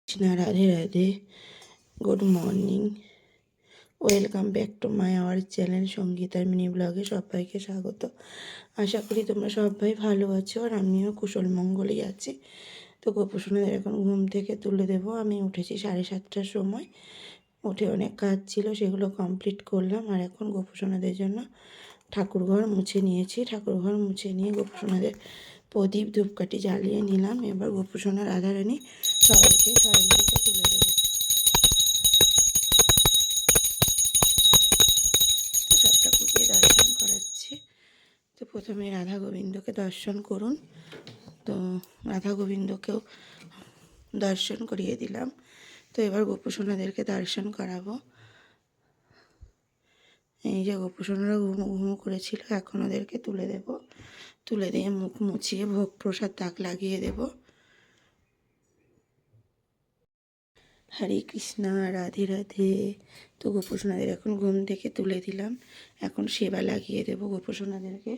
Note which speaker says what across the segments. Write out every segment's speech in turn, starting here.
Speaker 1: Krishna, Radhe Radhe. Good morning, welcome back to my our channel সঙ্গীতার mini ব্লগে সবাইকে স্বাগত। আশা করি তোমরা সবাই ভালো আছো, আর আমিও কুশল মঙ্গলেই আছি। তো গোপুসোনাদের এখন ঘুম থেকে তুলে দেবো। আমি উঠেছি 7:30টার সময়। উঠে অনেক কাজ ছিল, সেগুলো কমপ্লিট করলাম। আর এখন গোপুসোনাদের জন্য ঠাকুরঘর মুছে নিয়েছি। ঠাকুরঘর মুছে নিয়ে গোপুসোনাদের প্রদীপ ধূপকাঠি জ্বালিয়ে নিলাম। এবার গোপুসোনা, রাধারানী সবাইকে শয়ন থেকে তুলে দেবো। তো সব ঠাকুরকে দর্শন করাচ্ছি। তো প্রথমে রাধা গোবিন্দকে দর্শন করুন। তো রাধা গোবিন্দকেও দর্শন করিয়ে দিলাম। তো এবার গোপুসোনাদেরকে দর্শন করাবো। এই যে গোপুসোনারা ঘুমো ঘুমো করেছিল, এখন ওদেরকে তুলে দেব। তুলে দিয়ে মুখ মুছিয়ে ভোগ প্রসাদ তাক লাগিয়ে দেব। হরে কৃষ্ণা, রাধে রাধে। তো গোপুসোনাদের এখন ঘুম থেকে তুলে দিলাম। এখন সেবা লাগিয়ে দেব গোপুসোনাদেরকে।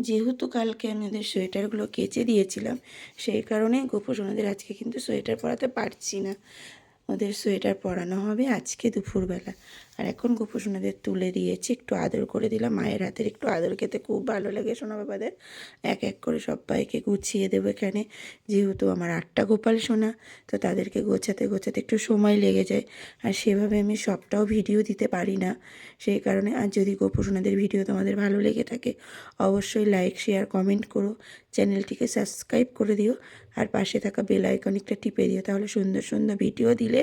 Speaker 1: যেহেতু কালকে আমি ওদের সোয়েটারগুলো কেচে দিয়েছিলাম, সেই কারণে গোপুসোনাদের আজকে কিন্তু সোয়েটার পরাতে পারছি না। ওদের সোয়েটার পরানো হবে আজকে দুপুরবেলা। আর এখন গোপুসোনাদের তুলে দিয়েছি, একটু আদর করে দিলাম। মায়ের হাতের একটু আদর খেতে খুব ভালো লাগে সোনা বাবাদের। এক এক করে সবাইকে গুছিয়ে দেবো এখানে। যেহেতু আমার 8টা গোপাল সোনা, তো তাদেরকে গোছাতে গোছাতে একটু সময় লেগে যায়। আর সেভাবে আমি সবটাও ভিডিও দিতে পারি না, সেই কারণে। আর যদি গোপুসোনাদের ভিডিও তোমাদের ভালো লেগে থাকে, অবশ্যই লাইক, শেয়ার, কমেন্ট করো। চ্যানেলটিকে সাবস্ক্রাইব করে দিও। আর পাশে থাকা বেল আইকনটা টিপে দিও, তাহলে সুন্দর সুন্দর ভিডিও দিলে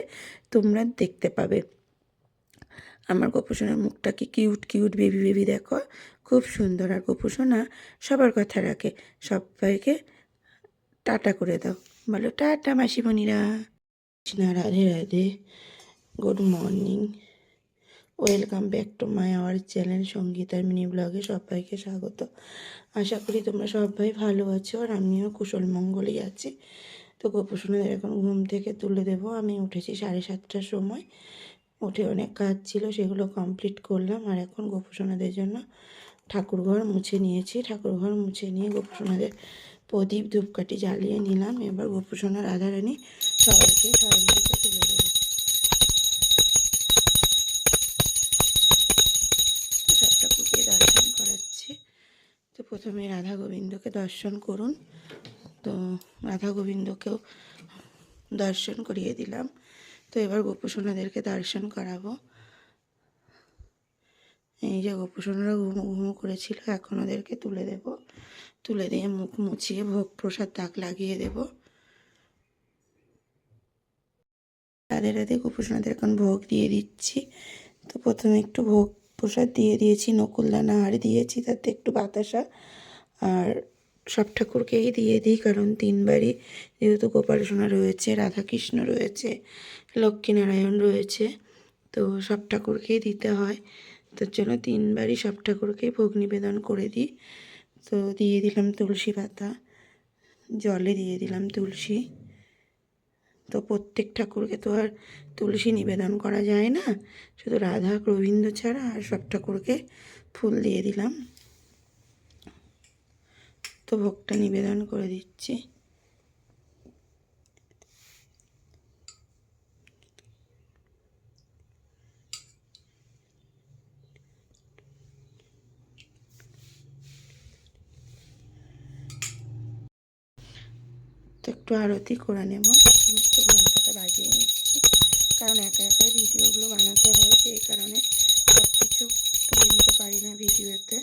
Speaker 1: তোমরা দেখতে পাবে। আমার গোপুসোনার মুখটা কি কিউট কিউট, বেবি বেবি দেখো, খুব সুন্দর। আর গোপুসোনা সবার কথা রাখে। সবাইকে টাটা করে দাও, বলো টাটা মাসিমণিরা। Krishna, Radhe Radhe. Good morning, welcome back to my our channel সঙ্গীতার মিনি ব্লগে সবাইকে স্বাগত। আশা করি তোমরা সবাই ভালো আছো, আর আমিও কুশল মঙ্গলেই আছি। তো গোপুসোনাদের এখন ঘুম থেকে তুলে দেবো। আমি উঠেছি 7:30টার সময়। উঠে অনেক কাজ ছিল, সেগুলো কমপ্লিট করলাম। আর এখন গোপুসোনাদের জন্য ঠাকুরঘর মুছে নিয়েছি। ঠাকুরঘর মুছে নিয়ে গোপুসোনাদের প্রদীপ ধূপকাঠি জ্বালিয়ে নিলাম। এবার গোপুসোনা, রাধারানী সবাইকে শয়ন থেকে তুলে দেবো। তো সব ঠাকুরকে দর্শন করাচ্ছি। তো প্রথমে রাধা গোবিন্দকে দর্শন করুন। তো রাধা গোবিন্দকেও দর্শন করিয়ে দিলাম। তো এবার গোপুসোনাদেরকে দর্শন করাবো। এই যে গোপুসোনারা ঘুমো ঘুমো করেছিল, এখন ওদেরকে তুলে দেব। তুলে দিয়ে মুখ মুছিয়ে ভোগ প্রসাদ তাক লাগিয়ে দেব। রাধে রাধে। গোপুসোনাদের এখন ভোগ দিয়ে দিচ্ছি। তো প্রথমে একটু ভোগ প্রসাদ দিয়ে দিয়েছি, নকুলদানা আর দিয়েছি, তাতে একটু বাতাসা। আর সব ঠাকুরকেই দিয়ে দিই, কারণ 3বারই যেহেতু গোপাল সোনা রয়েছে, রাধাকৃষ্ণ রয়েছে, লক্ষ্মীনারায়ণ রয়েছে, তো সব ঠাকুরকেই দিতে হয়। তার জন্য 3বারই সব ঠাকুরকেই ভোগ নিবেদন করে দিই। তো দিয়ে দিলাম তুলসী পাতা, জলে দিয়ে দিলাম তুলসী। তো প্রত্যেক ঠাকুরকে তো আর তুলসী নিবেদন করা যায় না, শুধু রাধা গোবিন্দ ছাড়া। আর সব ঠাকুরকে ফুল দিয়ে দিলাম। তো ভোগটা নিবেদন করে দিচ্ছি। তো একটু আরতি করে নেব। আমি একটু ঘন্টাটা বাজিয়ে নিচ্ছি, কারণ একা একাই ভিডিওগুলো বানাতে হয়, সেই কারণে সব কিছু তুলে দিতে পারি না ভিডিওতে।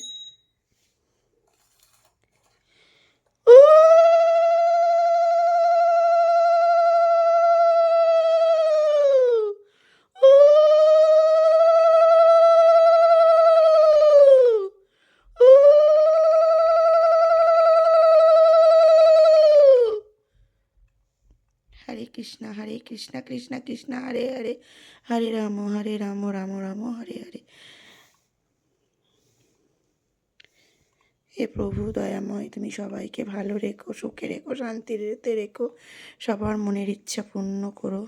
Speaker 1: হরে কৃষ্ণ কৃষ্ণ কৃষ্ণ হরে হরে, হরে রাম রাম রাম হরে হরে। হে প্রভু দয়াময়, তুমি সবাইকে ভালো রেখো, সুখে রেখো, শান্তিতে রেখো, সবার মনের ইচ্ছা পূর্ণ করো।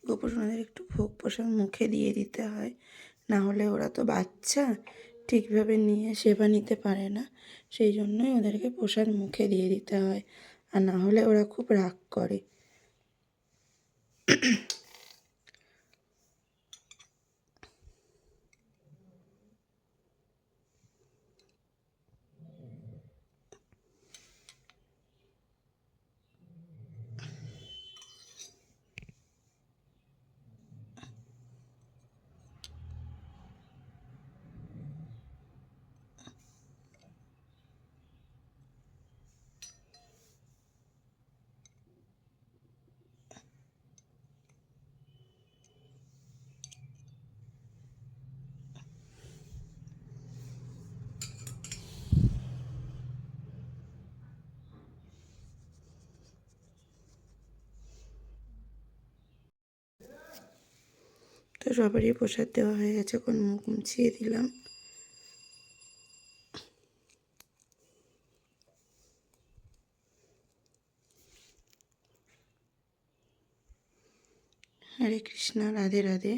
Speaker 1: গোপসোনাদের একটু ভোগ প্রসাদ মুখে দিয়ে দিতে হয়, না হলে ওরা তো বাচ্চা, ঠিকভাবে নিয়ে সেবা নিতে পারে না। সেই জন্যই ওদেরকে প্রসাদ মুখে দিয়ে দিতে হয়, আর না হলে ওরা খুব রাগ করে। তো সবারই প্রসাদ দেওয়া হয়ে গেছে, এখন মুখ মুছিয়ে দিলাম। হরে কৃষ্ণ, রাধে রাধে।